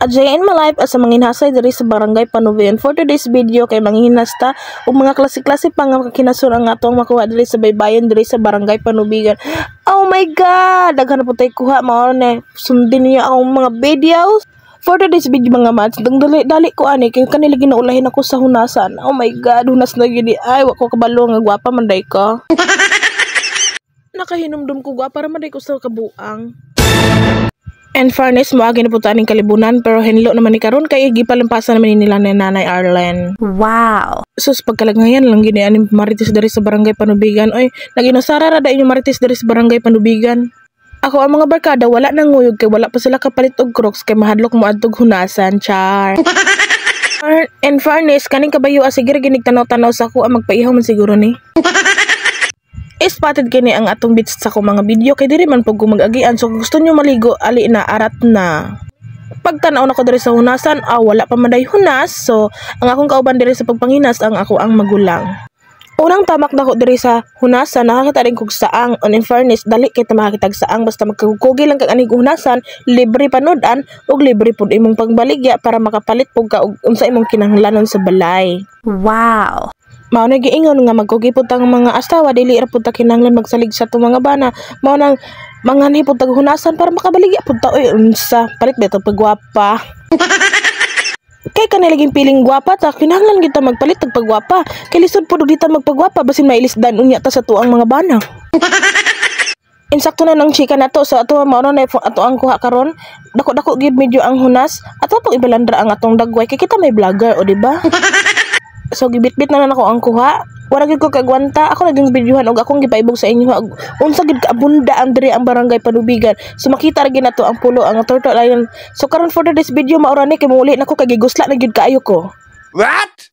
Adjayin my life as a manghinasay diri sa barangay Panubian. For today's video kay manghinasta ug mga klase-klase pa nga kinasura nga atong makuha diri sa baybayon diri sa barangay Panubigan. Oh my god, daghan po tay kuha mao na sundin niya akong mga videos. For today's video mga mats, dali ko ani kay kanila ginaulahin ako sa hunasan. Oh my god, hunas na gini ay wa ko kabalo nga gwapa man day ko. Nakahinumdum ko gwapa ra man day ko sa kabuang. And fairness mo agi na po taning kalibunan pero hinlo naman ni karon kay gipalampasan naman nila ni Nanay Arlen. Wow. Sus pagkalagnayan lang gini aning marites dari sa barangay Panubigan. Oy, naginasara ra da inyo marites dari sa barangay Panubigan. Ako ang mga barkada wala nang nguyog kay wala pa sila kapalit og Crocs kay mahadlok mo adtog hunasan, char. And fairness kaning kabayo sige ginig tanaw-tanaw sa ako magpaihaw man siguro ni. Spotted kini ang atong bits sa ko mga video kay diri man pug gumag-agian so kung gusto nyo maligo ali na arat na. Pagtanaw na ko diri sa hunasan wala pa maday hunas so ang akong kauban diri sa pagpanginas ang ako ang magulang. Unang tamak na ko diri sa hunasan nakakita rin kog saang on in fairness dali kay ta makakitag saang basta magkukugi lang kag anig hunasan libre panudan ug libre pud imong pagbaligya para makapalit pug ka og unsa imong kinahanglanon sa balay. Wow. Mao na giingon nga magkugi pud tang mga asawa dili ra pud ta kinahanglan magsalig sa tong mga bana. Mao nang manganhi pud tag hunasan para makabaligya pud ta oy unsa palit beto pagwapa. Kay kanila laging piling gwapa ta kinahanglan gyud ta magpalit tag pagwapa. Kay lisod pud dita magpagwapa basin mailisdan unya ta sa tuang mga bana. Insakto na nang chika nato so ato mao na ato ang kuha karon. Dako-dako gyud medyo ang hunas. Ato pag ibalandra ang atong dagway kay kita may vlogger o di ba? So gibitbit na lang ako ang kuha. Wala gid ko kagwanta. Ako naging videohan og akong gipaibog sa inyo. Unsa gid kaabunda ang diri ang barangay Panubigan. So makita ra gid nato ang pulo ang Turtle Island. So karon for this video maura ni kay muuli nako kay gigusla na gid kaayo ko. What?